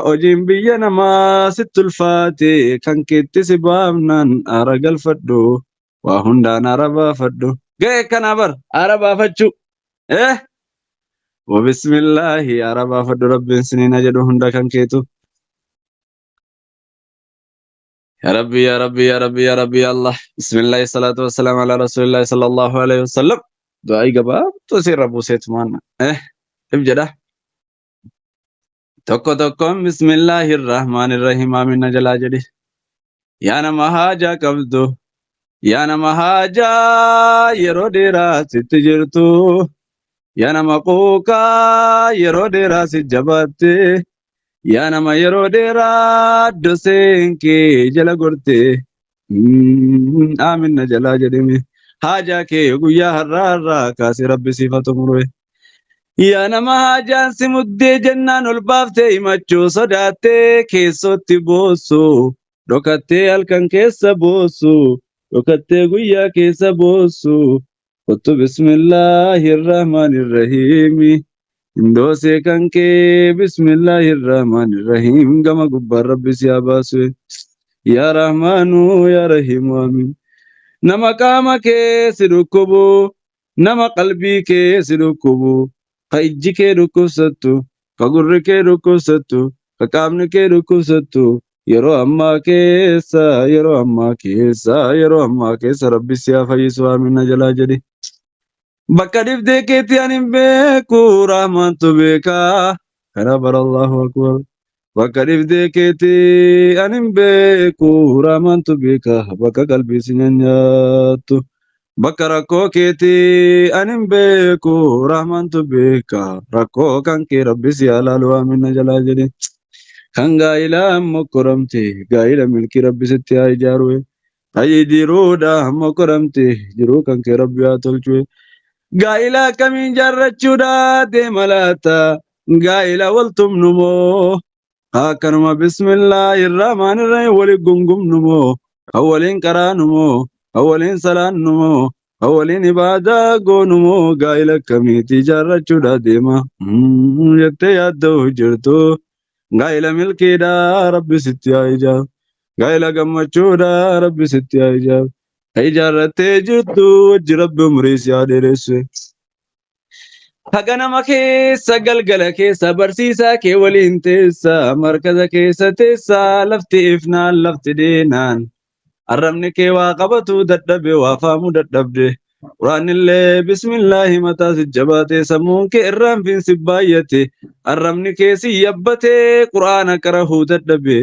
hojiin biyya namaa sitti ulfaate kan keetti si baafnan aara galfadhu waa hundaan aara baafadhu ga'e kanaa bar aara baafachuu eh wabismillaahi aara baafadhu rabbiin siniina jedhu hunda kan keetu يا ربي يا ربي يا ربي يا ربي يا الله بسم الله الصلاة والسلام على رسول الله صلى الله عليه وسلم دعائي قبا تصير ربو سيت مانا ابجده توكو توكو بسم الله الرحمن الرحيم آمين جلا جدي يا نما حاجة قبدو يا نما حاجة يرو ديرا ستجرتو يا نما قوكا يرو ديرا سجباتي يا نما يرو ديرا دوسينكي جلا قرتي آمين جلا جدي حاجة كي يقويا هرارا كاسي ربي صفة مروي يا نما حاجان سمدي جنان البافتي مچو صداتي كيسو تبوسو روكتي الكن كيسا بوسو روكتي قويا كيسا بوسو قلت بسم الله الرحمن الرحيم اندوسي كنكي بسم الله الرحمن الرحيم كما قبر ربي سياباسو يا رحمن يا رحيم آمين نما قامك سركبو نما قلبي كي سركبو ijji kee dhukkubsattu ka gurri kee dhukkubsattu ka qaamni kee dhukkubsattu yeroo ammaa keessa rabbi si haa fayyisu amina jalaa jedhi bakka dhibdee keetti ani hin beeku rahmaantu beekaa kana bara allahu akbar bakka dhibdee keetti ani hin beeku rahmaantu beekaa bakka qalbii si nyaattu bakka rakkoo keetti ani hin beeku rahmaantu beeka rakkoo kan kee rabbi si haa laalu amina jalaa jedhi kan gaa'ilaan mokkoramte gaa'ila milkii rabbi sitti haa ijaaru hayyi diruudha mokkoramte jiruu kan kee rabbi haa tolchu gaa'ila akkamiin jaarrachuudha deema laata gaa'ila waltumnumoo akkanuma bismillaahi irrahmaani irrahiim wali gungumnumoo awwaliin qaraanumoo awwaliin salaannumoo awwaliin ibaadaa goonumoo gaa'ila akkamiitii jaarrachuudha deema jettee yaadda'u jirtu gaa'ila milkiidha rabbi sitti haa ijaaru gaa'ila gammachuudha rabbi sitti haa ijaaru ijaarrattee jirtu wajji rabbi umrii si haa dheeressu haganama keessa galgala keessa barsiisaa kee waliin teessa markaza keessa teessa lafti ifnaan lafti deenaan arrabni kee waa qabatu dadhabe waa faamu dadhabde quraanillee bismillaahi mataa si jabaate sammuun kee irraan fiinsi baay'ate arrabni kee si yabbate quraana qarahuu dadhabe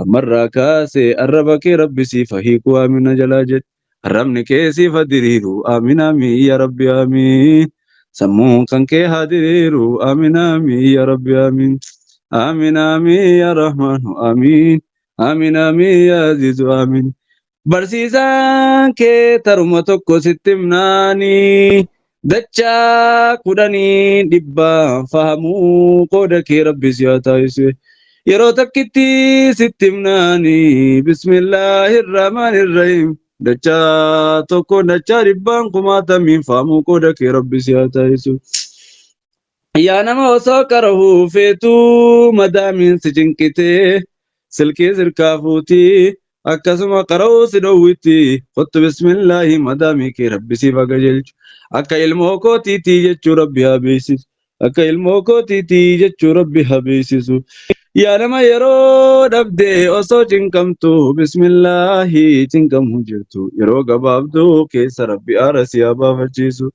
ammarraa kaase arraba kee rabbi siif hiiku amina jalaa jedhe arrabni kee siif diriiru amina amii ya rabbi amiin sammuun kan kee haa diriiru amina amii ya rabbi amiin amina amii ya rahmaanu amiin amina amii ya aziizu amiin barsiisaan kee taruma tokko sitti himnaanii dachaa kudhanii dhibbaan fahamuu qooda kee rabbi si haa taasisu yeroo takkitti sitti himnaanii bismillaahi irrahmaani irrahiim dachaa tokko dachaa dhibbaan kumaatamiin fahamuu qooda kee rabbi si haa taasisu yaa nama osoo qarahuu feetuu madaamiin si cinqitee silkii sirkaa fuutii akkasuma qara'uu si dhowwitti kottu bismillaahi madaamii kee rabbi siif haa qajeelchu akka ilmoo kootiitii jechuu rabbi haa beeksisu akka ilmoo kootiitii jechuu rabbi haa beeksisu yaa nama yeroo dhabdee osoo cinqamtu bismillaahi cinqamuu jirtu yeroo gabaabduu keessa rabbi aara si haa baafachiisu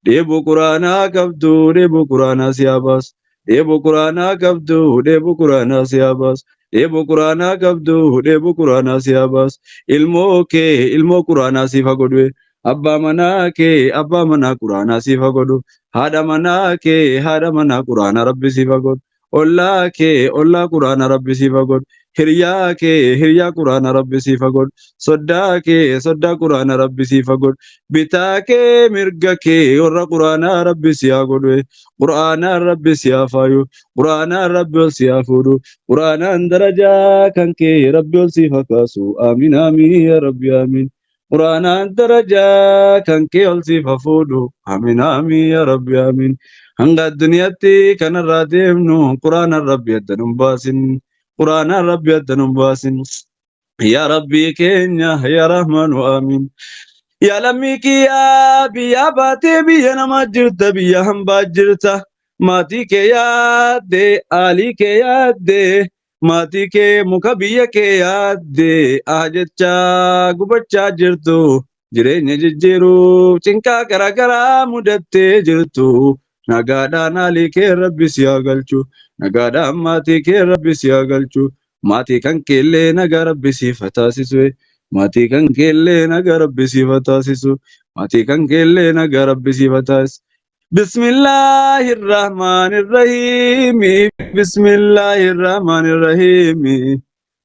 dheebuu quraanaa qabdu dheebuu quraanaa si haa baasu dheebuu quraanaa qabdu dheebuu quraanaa si haa baasu dheebuu quraanaa qabdu dheebuu quraanaa si haa baasu ilmoo kee ilmoo quraanaa siif haa godhu abbaa manaa kee abbaa manaa quraanaa siif haa godhu haadha manaa kee haadha manaa quraanaa rabbi siif haa godhu ollaa kee ollaa quraanaa rabbi siif haa godhu hiriyaa kee hiriyaa quraanaa rabbi siif haa godhu soddaa kee soddaa quraanaa rabbi siif haa godhu bitaa kee mirga kee warra quraanaa rabbi si haa godhu quraanaa rabbi si haa faayu quraanaa rabbi ol si haa fuudhu quraanaan darajaa kan kee rabbi ol siif haa kaasu amiin amiin yaa rabbi amiin quraanaan darajaa kan kee ol siif haa fuudhu amiin amiin yaa rabbi amiin hanga addunyaatti kanarraa deemnu quraana rabbi addanun baasin quraana rabbi addanun baasin yaa rabbii keenya yaa rahmaanu amiin yaa lammii kiyyaa biyyaa baatee biyya namaa jirta biyya hambaa jirta maatii kee yaadde aalii kee yaadde maatii kee muka biyya kee yaadde jechaa gubachaa jirtu jireenya jijjiiruuf cinqaa garaagaraa mudattee jirtu nagaadhaan aalii kee rabbi si haa galchu nagaadhaan maatii kee rabbi si haa galchu maatii kan keellee nagaa rabbi siif haa taasisu maatii kan keellee nagaa rabbi siif haa taasisu maatii kan keellee nagaa rabbi siif haa taasisu. Bismillahirrahmanirrahiim Bismillahirrahmanirrahiim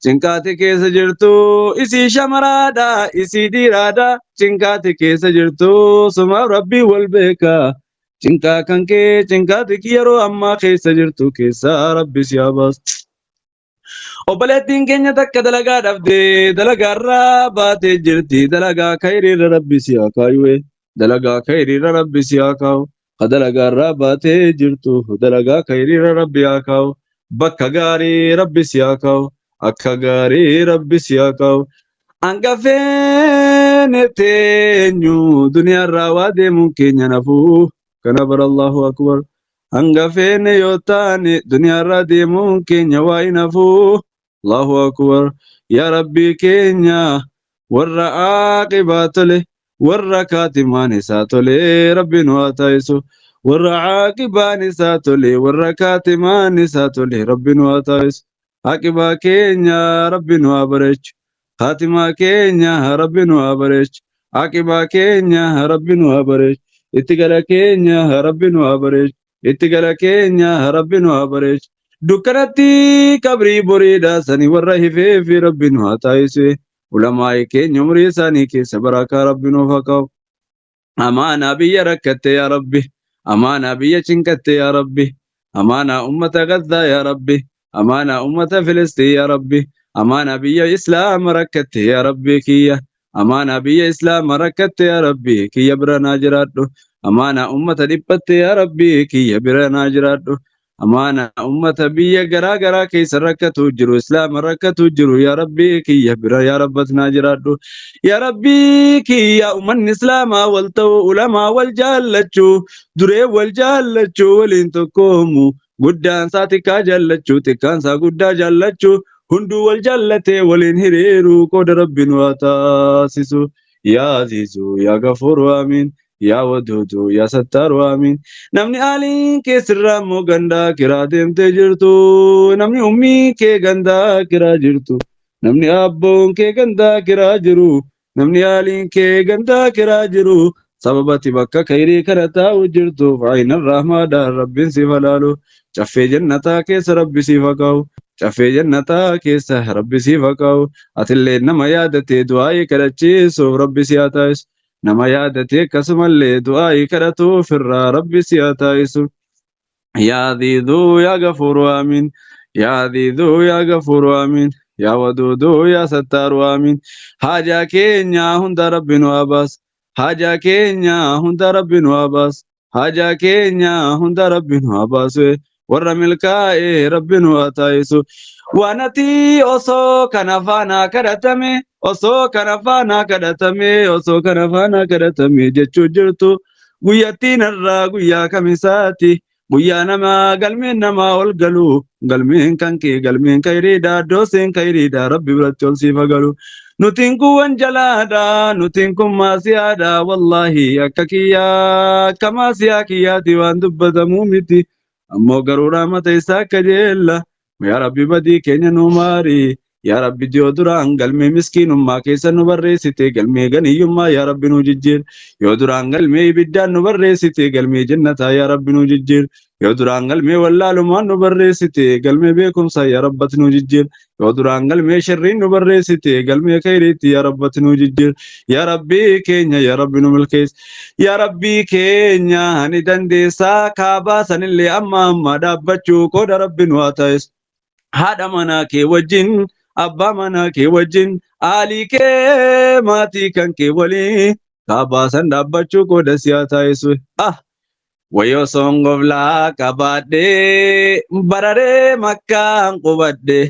cinqaati keessa jirtu isii shamaraadha isii dhiiraadha cinqaati keessa jirtu sumaaf rabbii wal beeka cinqaa kan kee cinqaati yeroo ammaa keessa jirtu keessaa rabbi si haa baasu. Obboleettiin keenya takka dalagaa dhabdee dalagaarraa baatee jirti dalagaa khayriirra rabbi si haa kaayuwe dalagaa khayriirra rabbi si haa kaayu dalagaa baatee jirtu dalagaa khayriirra rabbi haa kaayu bakka gaarii rabbi si haa kaayu akka gaarii rabbi si haa kaayu hangafeen teenyu duniyaarraa waa deemuun keenya nafuu kana bara Allahu akbar hangafeen yoo taane duniyaarraa deemuun keenya waa nafuu Allahu akbar yaa rabbii keenya warra aaqibaa tole warra kaatimaan isaa tole rabbi nu haa taasisu warra aaqibaan isaa tole warra kaatimaan isaa tole rabbi nu haa taasisu aqibaa keenya rabbi nu haa bareechu kaatimaa keenya rabbi nu haa bareechu aqibaa keenya rabbi nu haa bareechu itti gala keenya rabbi nu haa bareechu itti gala keenya rabbi nu haa bareechu dukkanatti qabrii boriidha sani warra hifeefi rabbi nu haa taasisu ulamaa keenya umrii isaanii keessa barakaa rabbi nuuf haa kaa'u amaanaa biyya rakkatte yaa rabbi amaanaa biyya cinqatte yaa rabbi amaanaa ummata Gazzaa yaa rabbi amaanaa ummata Filistiin yaa rabbi amaanaa biyya islaama rakkatte yaa rabbi kiyya amaanaa biyya islaama rakkatte yaa rabbi kiyya bira naa jiraadhu amaanaa ummata dhiphatte yaa rabbi kiyya bira naa jiraadhu amaanaa ummata biyya garaa garaa keessa rakkatu jiru islaama rakkatu jiru yaa rabbi kiyya bira yaa rabbat naa jiraadhu yaa rabbi kiyya ummanni islaamaa wal ta'u ulamaa wal jaallachuu duree wal jaallachuu waliin tokkoomu guddaan isaa xiqqaa jaallachuu xiqqaan isaa guddaa jaallachuu hunduu wal jaallatee waliin hiriiruu qooda rabbi nu haa taasisu yaa aziizu yaa gafuuru amiin yaa waduudu yaa sattaaru amiin namni aaliin keessirraa immoo gandaa kiraa deemtee jirtu namni ummii kee gandaa kiraa jirtu namni abboon kee gandaa kiraa jiru namni aaliin kee gandaa kiraa jiru sababati bakka khayrii kana taa'u jirtuuf aynan rahmaadhaan rabbiin siif halaalu caffee jannataa keessa rabbi siif haa kaa'u caffee jannataa keessa rabbi siif haa kaa'u atillee nama yaadatee du'aa'ii kadhachiisuuf rabbi si haa taasisu nama yaadatee akkasumallee du'aa'ii kadhatuuf irraa rabbi si haa taasisu yaa aziizuu yaa gafuuru amiin yaa aziizuu yaa gafuuru amiin yaa waduuduu yaa sattaaru amiin haajaa keenya hunda rabbi nu haa baasu haajaa keenya hunda rabbi nu haa baasu haajaa keenya hunda rabbi nu haa baasu warra milkaa'ee rabbi nu haa taasisu waan ati osoo kana faanaa kadhatame osoo kana faanaa kadhatame osoo kana faanaa kadhatame jechuu jirtu guyyattiin irraa guyyaa kamisaati guyyaa namaa galmeen namaa ol galu galmeen kan kee galmeen khayriidha dooseen khayriidha rabbi biratti ol siif haa galu nutiin kun wanjalaadha nutiin kun maasiyaadha wallaahi akka kiyyaa akka maasiyaa kiyyaati waan dubbatamuu miti ammoo garuu rahmata isaa akka jeella yaa rabbi badii keenya nu maari yaa rabbi dhiyoo duraan galmee miskiinummaa keessa nu barreessite galmee ganiyyummaa yaa rabbi nu jijjiir yoo duraan galmee ibiddaan nu barreessite galmee jannataa yaa rabbi nu jijjiir yoo duraan galmee wallaalumaan nu barreessite galmee beekumsaa yaa rabbati nu jijjiir yoo duraan galmee sharriin nu barreessite galmee khayriitti yaa rabbati nu jijjiir yaa rabbii keenya yaa rabbi nu milkeessi yaa rabbii keenya ni dandeessaa kaabaa sanillee amma dhaabbachuu qooda rabbi nu haa taasisu haadha manaa kee wajjin abbaa manaa kee wajjin aalii kee maatii kan kee waliin kaabaa san dhaabbachuu qooda si haa taasisu Wayo songo vla kabade barare makkan qubadde.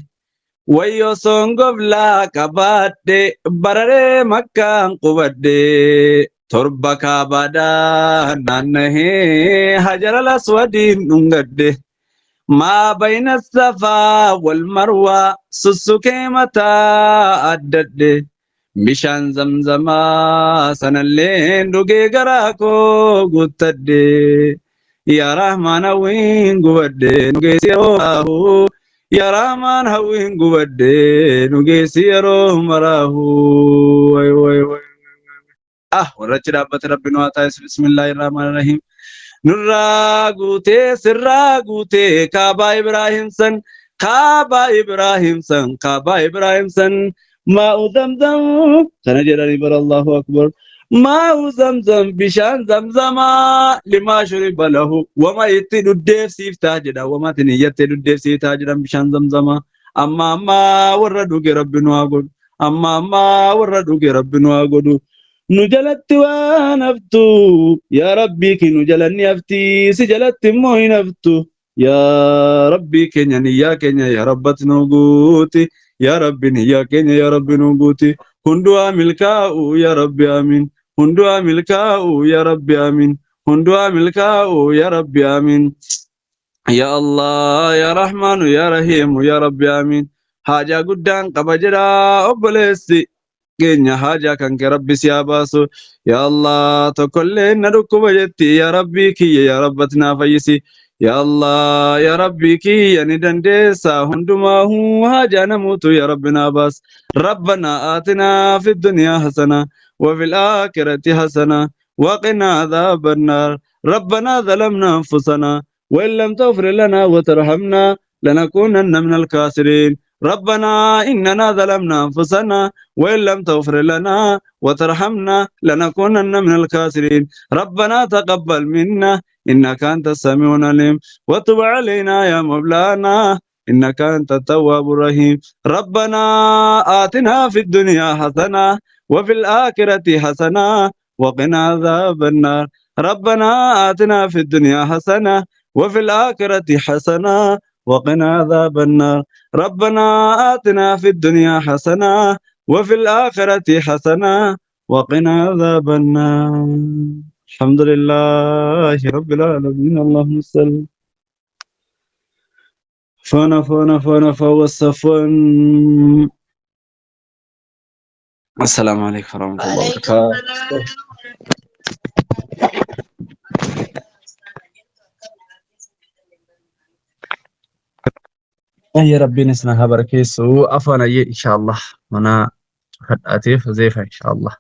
Wayo songo vla kabade barare makkan qubadde. Torba kabada nannahe hajar al-aswadin nungadde. ما بين الصفا والمروة سسكي متى أدد بشان زمزما سنلين دوغي غراكو غتد يا رحمن وين غود نغي سيرو يا رحمن وين غود نغي سيرو مراه وي وي وي ورچ ربت ربنا بسم الله الرحمن الرحيم Nurra guute sirra guute kaaba Ibrahim san ma'u zamzam kana jedhani bara Allahu akbar ma'u zamzam bishaan zamzama lima shuriba lahu wama itti dhuddeefsiiftaa jedha wama tiniyyatti dhuddeefsiiftaa jedhan bishaan zamzama amma warra dhuge rabbi nu haa godhu amma warra dhuge rabbi nu haa godhu نجلت ونفتو يا ربي كي نجلني أفتي سجلت موي نفتو يا ربي كينيا يا كينيا يا ربت نوغوتي يا ربي يا كينيا يا ربي نوغوتي هندوا ملكاو يا ربي آمين هندوا ملكاو يا ربي آمين هندوا ملكاو يا ربي آمين يا الله يا رحمن يا رحيم يا ربي آمين حاجة قدام قبجرا أبلسي keenya haja kan ke rabbi si baasu ya allah tokkollee na dhukkuba jetti ya rabbi kiyya ya rabbatna fayyisi ya allah ya rabbi kiyya ni dandeessa hundumaahu haja namuutu ya rabbina baas rabbana atina fid dunya hasana wa fil akhirati hasana wa qina adhaban nar rabbana zalamna anfusana wa in lam taghfir lana wa tarhamna lanakunanna minal khasirin ربنا إننا ظلمنا أنفسنا وإن لم تغفر لنا وترحمنا لنكونن من الخاسرين ربنا تقبل منا إنك أنت السميع العليم وتب علينا يا مولانا إنك أنت التواب الرحيم ربنا آتنا في الدنيا حسنة وفي الآخرة حسنة وقنا عذاب النار ربنا آتنا في الدنيا حسنة وفي الآخرة حسنة وقنا عذاب النار ربنا آتنا في الدنيا حسنة وفي الآخرة حسنة وقنا عذاب النار الحمد لله رب العالمين اللهم صل فانا والصفوان السلام عليكم ورحمة الله وبركاته يا ربي نسمعها بركيسو أفنى إن شاء الله أنا هدأتي فزيفة إن شاء الله